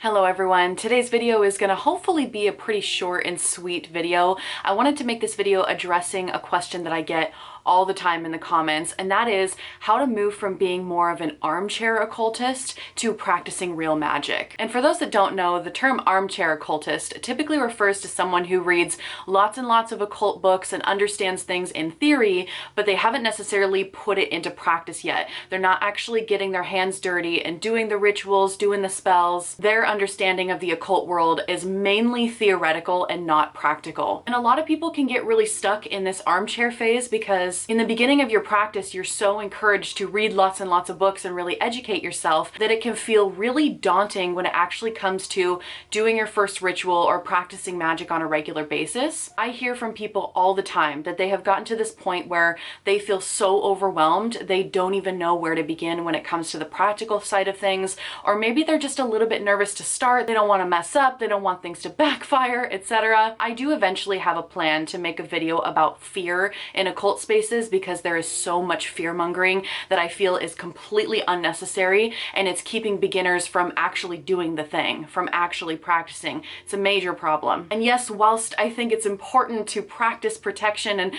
Hello everyone, today's video is going to hopefully be a pretty short and sweet video. I wanted to make this video addressing a question that I get all the time in the comments, and that is how to move from being more of an armchair occultist to practicing real magic. And for those that don't know, the term armchair occultist typically refers to someone who reads lots and lots of occult books and understands things in theory, but they haven't necessarily put it into practice yet. They're not actually getting their hands dirty and doing the rituals, doing the spells. Their understanding of the occult world is mainly theoretical and not practical. And a lot of people can get really stuck in this armchair phase because in the beginning of your practice, you're so encouraged to read lots and lots of books and really educate yourself that it can feel really daunting when it actually comes to doing your first ritual or practicing magic on a regular basis. I hear from people all the time that they have gotten to this point where they feel so overwhelmed, they don't even know where to begin when it comes to the practical side of things, or maybe they're just a little bit nervous to start, they don't want to mess up, they don't want things to backfire, etc. I do eventually have a plan to make a video about fear in occult spaces because there is so much fear-mongering that I feel is completely unnecessary, and it's keeping beginners from actually doing the thing, from actually practicing. It's a major problem. And yes, whilst I think it's important to practice protection and,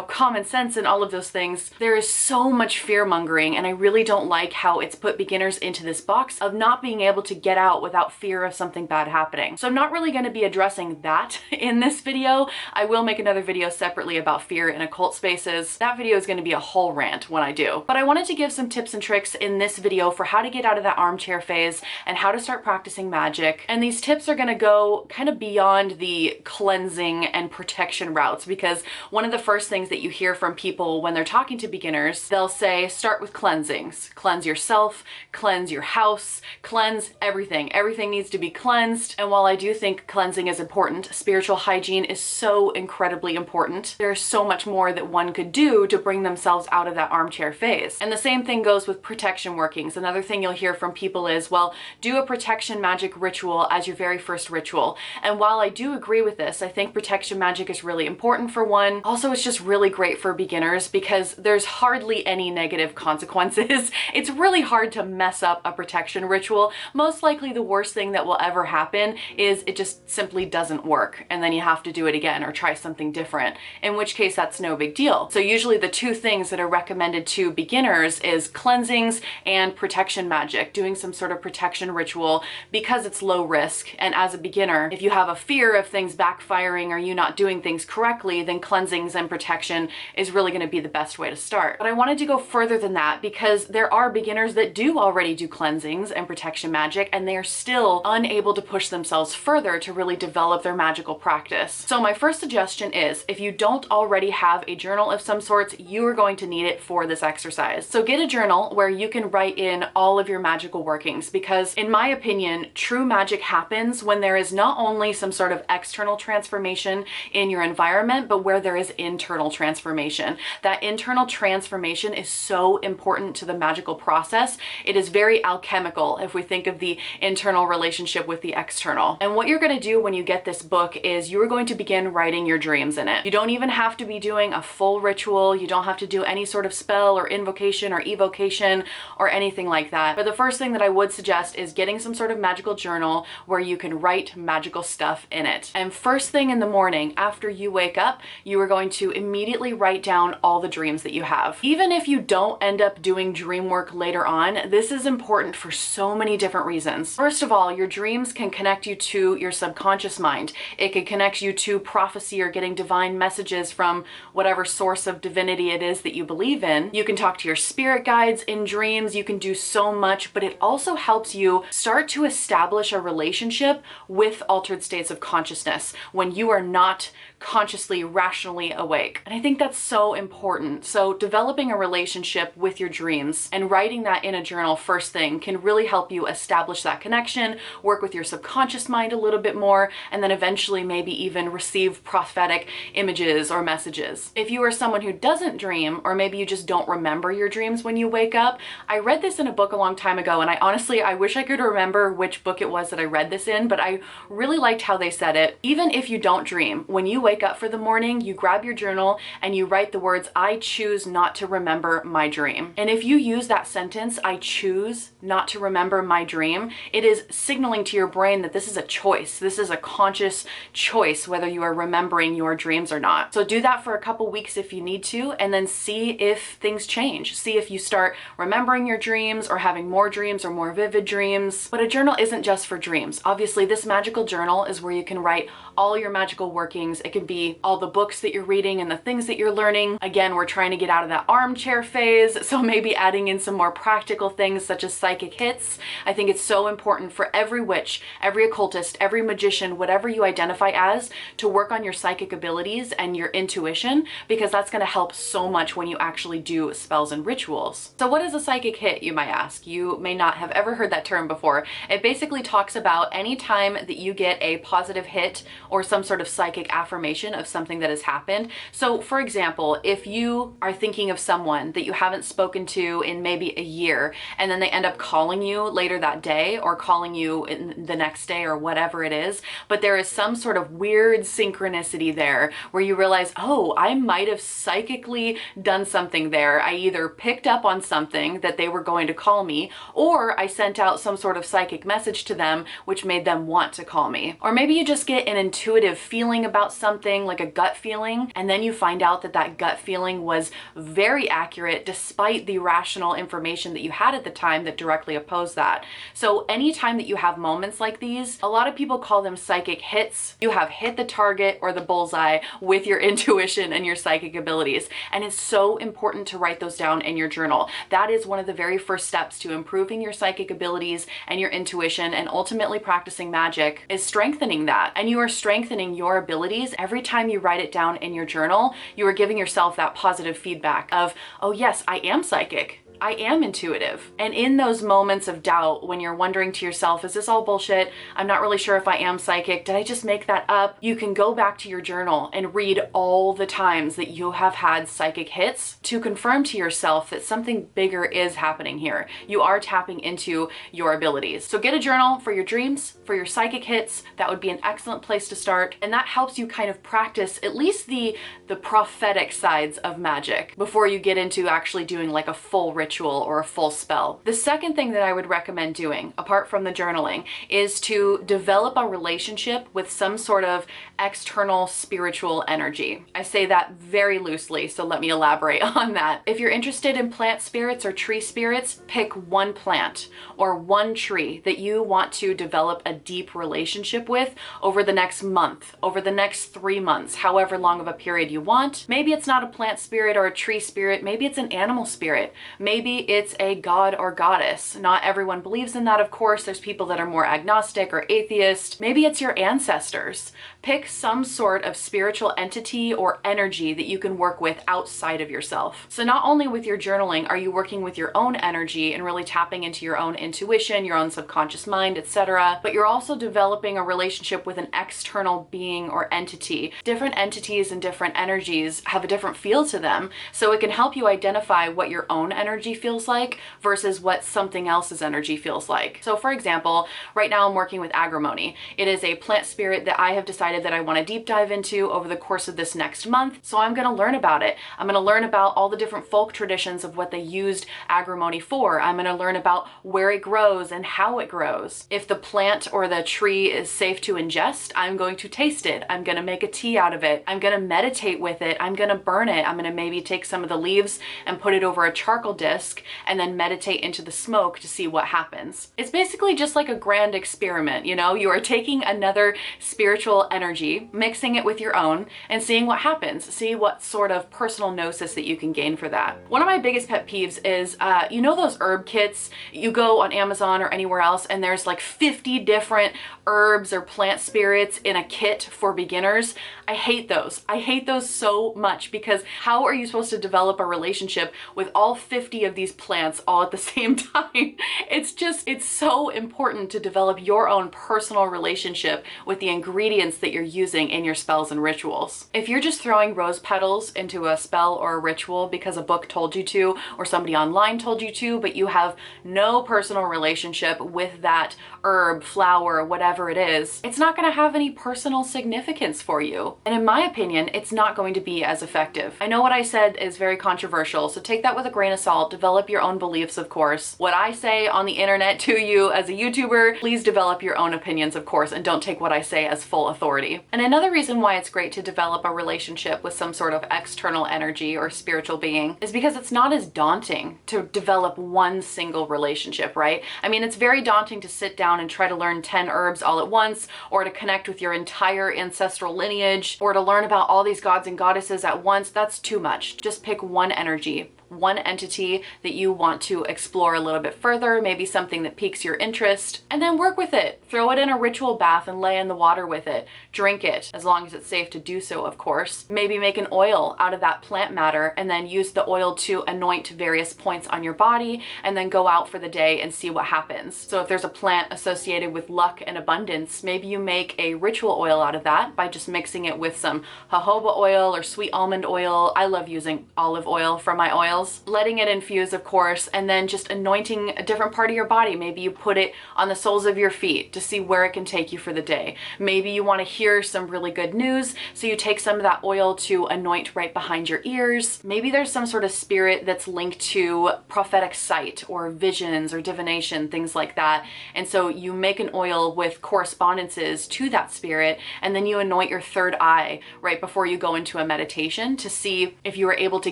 common sense and all of those things, there is so much fear-mongering, and I really don't like how it's put beginners into this box of not being able to get out without fear of something bad happening. So I'm not really going to be addressing that in this video. I will make another video separately about fear in occult spaces. That video is going to be a whole rant when I do. But I wanted to give some tips and tricks in this video for how to get out of that armchair phase and how to start practicing magic. And these tips are going to go kind of beyond the cleansing and protection routes, because one of the first things that you hear from people when they're talking to beginners, they'll say, start with cleansings. Cleanse yourself, cleanse your house, cleanse everything. Everything needs to be cleansed. And while I do think cleansing is important, spiritual hygiene is so incredibly important. There's so much more that one could do to bring themselves out of that armchair phase. And the same thing goes with protection workings. Another thing you'll hear from people is, well, do a protection magic ritual as your very first ritual. And while I do agree with this, I think protection magic is really important for one. Also, it's just really great for beginners because there's hardly any negative consequences. It's really hard to mess up a protection ritual. Most likely the worst thing that will ever happen is it just simply doesn't work, and then you have to do it again or try something different, in which case that's no big deal. So usually the two things that are recommended to beginners is cleansings and protection magic, doing some sort of protection ritual because it's low risk. And as a beginner, if you have a fear of things backfiring or you not doing things correctly, then cleansings and protection is really going to be the best way to start. But I wanted to go further than that because there are beginners that do already do cleansings and protection magic, and they are still unable to push themselves further to really develop their magical practice. So my first suggestion is, if you don't already have a journal of some sort, you are going to need it for this exercise. So get a journal where you can write in all of your magical workings, because in my opinion, true magic happens when there is not only some sort of external transformation in your environment, but where there is internal transformation. That internal transformation is so important to the magical process. It is very alchemical if we think of the internal relationship with the external. And what you're going to do when you get this book is you're going to begin writing your dreams in it. You don't even have to be doing a full ritual. You don't have to do any sort of spell or invocation or evocation or anything like that. But the first thing that I would suggest is getting some sort of magical journal where you can write magical stuff in it. And first thing in the morning after you wake up, you are going to immediately write down all the dreams that you have. Even if you don't end up doing dream work later on, this is important for so many different reasons. First of all, your dreams can connect you to your subconscious mind. It can connect you to prophecy or getting divine messages from whatever source of divinity it is that you believe in. You can talk to your spirit guides in dreams. You can do so much, but it also helps you start to establish a relationship with altered states of consciousness when you are not consciously, rationally awake. And I think that's so important. So developing a relationship with your dreams and writing that in a journal first thing can really help you establish that connection, work with your subconscious mind a little bit more, and then eventually maybe even receive prophetic images or messages. If you are someone who doesn't dream, or maybe you just don't remember your dreams when you wake up, I read this in a book a long time ago, and I wish I could remember which book it was that I read this in, but I really liked how they said it. Even if you don't dream, when you wake wake up for the morning, you grab your journal and you write the words, "I choose not to remember my dream." And if you use that sentence, "I choose not to remember my dream," it is signaling to your brain that this is a choice. This is a conscious choice whether you are remembering your dreams or not. So do that for a couple weeks if you need to, and then see if things change. See if you start remembering your dreams or having more dreams or more vivid dreams. But a journal isn't just for dreams. Obviously, this magical journal is where you can write all your magical workings. It can be all the books that you're reading and the things that you're learning. Again, we're trying to get out of that armchair phase, so maybe adding in some more practical things such as psychic hits. I think it's so important for every witch, every occultist, every magician, whatever you identify as, to work on your psychic abilities and your intuition, because that's going to help so much when you actually do spells and rituals. So what is a psychic hit, you might ask? You may not have ever heard that term before. It basically talks about any time that you get a positive hit or some sort of psychic affirmation of something that has happened. So for example, if you are thinking of someone that you haven't spoken to in maybe a year, and then they end up calling you later that day or calling you in the next day or whatever it is, but there is some sort of weird synchronicity there where you realize, oh, I might have psychically done something there. I either picked up on something that they were going to call me, or I sent out some sort of psychic message to them which made them want to call me. Or maybe you just get an intuitive feeling about something, like a gut feeling, and then you find out that that gut feeling was very accurate despite the rational information that you had at the time that directly opposed that. So anytime that you have moments like these, a lot of people call them psychic hits. You have hit the target or the bullseye with your intuition and your psychic abilities. And it's so important to write those down in your journal. That is one of the very first steps to improving your psychic abilities and your intuition, and ultimately practicing magic is strengthening that. And you are strengthening your abilities every time you write it down in your journal. You are giving yourself that positive feedback of, oh yes, I am psychic. I am intuitive. And in those moments of doubt, when you're wondering to yourself, is this all bullshit? I'm not really sure if I am psychic. Did I just make that up? You can go back to your journal and read all the times that you have had psychic hits to confirm to yourself that something bigger is happening here. You are tapping into your abilities. So get a journal for your dreams, for your psychic hits. That would be an excellent place to start. And that helps you kind of practice at least the prophetic sides of magic before you get into actually doing like a full ritual or a full spell. The second thing that I would recommend doing, apart from the journaling, is to develop a relationship with some sort of external spiritual energy. I say that very loosely, so let me elaborate on that. If you're interested in plant spirits or tree spirits, pick one plant or one tree that you want to develop a deep relationship with over the next month, over the next 3 months, however long of a period you want. Maybe it's not a plant spirit or a tree spirit, maybe it's an animal spirit. Maybe it's a god or goddess. Not everyone believes in that, of course. There's people that are more agnostic or atheist. Maybe it's your ancestors. Pick some sort of spiritual entity or energy that you can work with outside of yourself. So not only with your journaling are you working with your own energy and really tapping into your own intuition, your own subconscious mind, etc., but you're also developing a relationship with an external being or entity. Different entities and different energies have a different feel to them, so it can help you identify what your own energy feels like versus what something else's energy feels like. So for example, right now I'm working with agrimony. It is a plant spirit that I have decided that I want to deep dive into over the course of this next month. So I'm going to learn about it. I'm going to learn about all the different folk traditions of what they used agrimony for. I'm going to learn about where it grows and how it grows. If the plant or the tree is safe to ingest, I'm going to taste it. I'm going to make a tea out of it. I'm going to meditate with it. I'm going to burn it. I'm going to maybe take some of the leaves and put it over a charcoal disc and then meditate into the smoke to see what happens. It's basically just like a grand experiment, you know? You are taking another spiritual energy, mixing it with your own, and seeing what happens. See what sort of personal gnosis that you can gain for that. One of my biggest pet peeves is, you know those herb kits? You go on Amazon or anywhere else and there's like 50 different herbs or plant spirits in a kit for beginners. I hate those. I hate those so much, because how are you supposed to develop a relationship with all 50 50 of these plants all at the same time. It's so important to develop your own personal relationship with the ingredients that you're using in your spells and rituals. If you're just throwing rose petals into a spell or a ritual because a book told you to, or somebody online told you to, but you have no personal relationship with that herb, flower, whatever it is, it's not going to have any personal significance for you. And in my opinion, it's not going to be as effective. I know what I said is very controversial, so take that with a grain of salt. Develop your own beliefs, of course. What I say on the internet to you as a YouTuber, please develop your own opinions, of course, and don't take what I say as full authority. And another reason why it's great to develop a relationship with some sort of external energy or spiritual being is because it's not as daunting to develop one single relationship, right? I mean, it's very daunting to sit down and try to learn 10 herbs all at once, or to connect with your entire ancestral lineage, or to learn about all these gods and goddesses at once. That's too much. Just pick one energy, one entity that you want to explore a little bit further, maybe something that piques your interest, and then work with it. Throw it in a ritual bath and lay in the water with it. Drink it, as long as it's safe to do so, of course. Maybe make an oil out of that plant matter and then use the oil to anoint various points on your body, and then go out for the day and see what happens. So if there's a plant associated with luck and abundance, maybe you make a ritual oil out of that by just mixing it with some jojoba oil or sweet almond oil. I love using olive oil for my oils. Letting it infuse, of course, and then just anointing a different part of your body. Maybe you put it on the soles of your feet to see where it can take you for the day. Maybe you want to hear some really good news, so you take some of that oil to anoint right behind your ears. Maybe there's some sort of spirit that's linked to prophetic sight or visions or divination, things like that. And so you make an oil with correspondences to that spirit, and then you anoint your third eye right before you go into a meditation to see if you are able to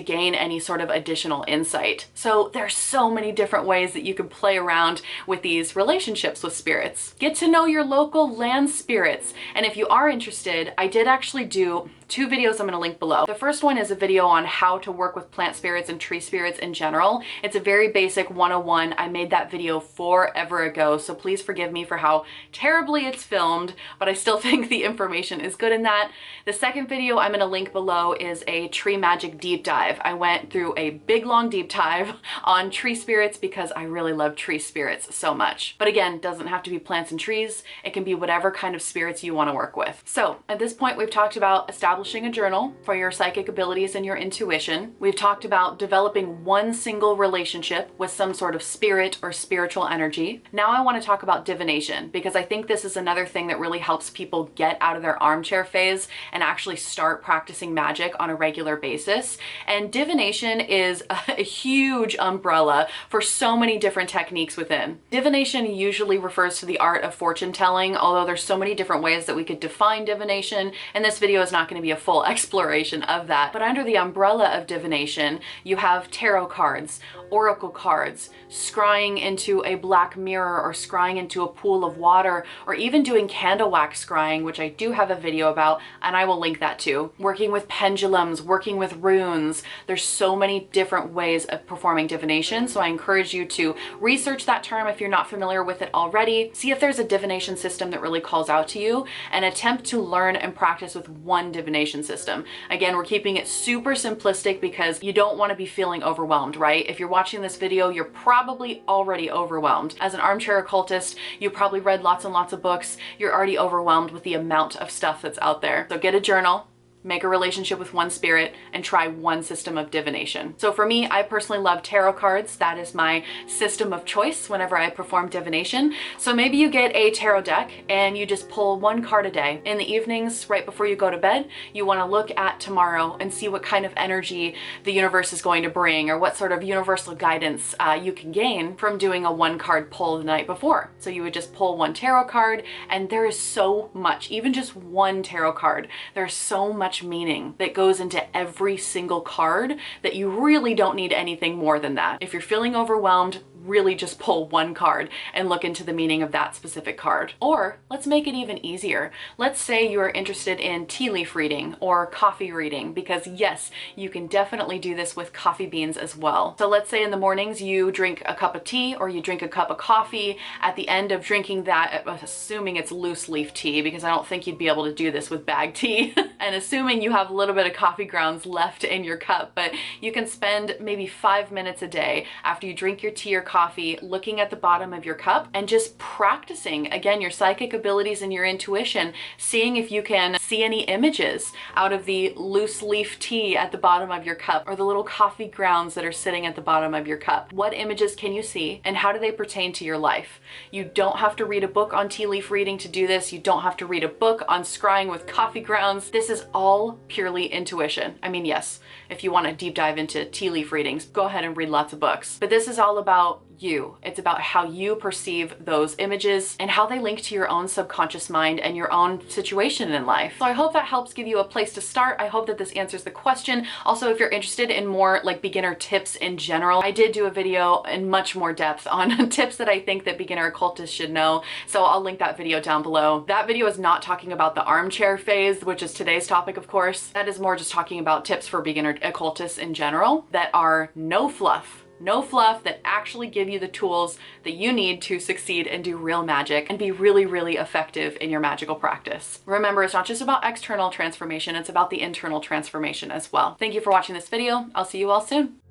gain any sort of additional insight. So there's so many different ways that you can play around with these relationships with spirits. Get to know your local land spirits. And if you are interested, I did actually do 2 videos I'm going to link below. The first one is a video on how to work with plant spirits and tree spirits in general. It's a very basic 101. I made that video forever ago, so please forgive me for how terribly it's filmed, but I still think the information is good in that. The second video I'm going to link below is a tree magic deep dive. I went through a big long deep dive on tree spirits because I really love tree spirits so much. But again, doesn't have to be plants and trees. It can be whatever kind of spirits you want to work with. So at this point, we've talked about establishing a journal for your psychic abilities and your intuition. We've talked about developing one single relationship with some sort of spirit or spiritual energy. Now I want to talk about divination, because I think this is another thing that really helps people get out of their armchair phase and actually start practicing magic on a regular basis. And divination is a huge umbrella for so many different techniques within. Divination usually refers to the art of fortune telling, although there's so many different ways that we could define divination, and this video is not going to be a full exploration of that. But under the umbrella of divination, you have tarot cards, oracle cards, scrying into a black mirror or scrying into a pool of water, or even doing candle wax scrying, which I do have a video about, and I will link that too. Working with pendulums, working with runes. There's so many different ways of performing divination, so I encourage you to research that term if you're not familiar with it already. See if there's a divination system that really calls out to you, and attempt to learn and practice with one divination system. Again, we're keeping it super simplistic because you don't want to be feeling overwhelmed, right? If you're watching this video, you're probably already overwhelmed. As an armchair occultist, you probably read lots and lots of books. You're already overwhelmed with the amount of stuff that's out there. So get a journal, make a relationship with one spirit, and try one system of divination. So for me, I personally love tarot cards. That is my system of choice whenever I perform divination. So maybe you get a tarot deck and you just pull one card a day. In the evenings, right before you go to bed, you want to look at tomorrow and see what kind of energy the universe is going to bring, or what sort of universal guidance you can gain from doing a one card pull the night before. So you would just pull one tarot card, and there is so much, even just one tarot card, there's so much meaning that goes into every single card that you really don't need anything more than that. If you're feeling overwhelmed, really just pull one card and look into the meaning of that specific card. Or let's make it even easier. Let's say you are interested in tea leaf reading or coffee reading, because yes, you can definitely do this with coffee beans as well. So let's say in the mornings you drink a cup of tea or you drink a cup of coffee. At the end of drinking that, assuming it's loose leaf tea, because I don't think you'd be able to do this with bag tea, and assuming you have a little bit of coffee grounds left in your cup, but you can spend maybe 5 minutes a day after you drink your tea or coffee looking at the bottom of your cup and just practicing, again, your psychic abilities and your intuition, seeing if you can see any images out of the loose leaf tea at the bottom of your cup or the little coffee grounds that are sitting at the bottom of your cup. What images can you see and how do they pertain to your life? You don't have to read a book on tea leaf reading to do this. You don't have to read a book on scrying with coffee grounds. This is all purely intuition. I mean, yes, if you want to deep dive into tea leaf readings, go ahead and read lots of books. But this is all about you. It's about how you perceive those images and how they link to your own subconscious mind and your own situation in life. So I hope that helps give you a place to start. I hope that this answers the question. Also, if you're interested in more like beginner tips in general, I did do a video in much more depth on tips that I think that beginner occultists should know. So I'll link that video down below. That video is not talking about the armchair phase, which is today's topic, of course. That is more just talking about tips for beginner occultists in general that are no fluff. No fluff, that actually give you the tools that you need to succeed and do real magic and be really, really effective in your magical practice. Remember, it's not just about external transformation, it's about the internal transformation as well. Thank you for watching this video. I'll see you all soon.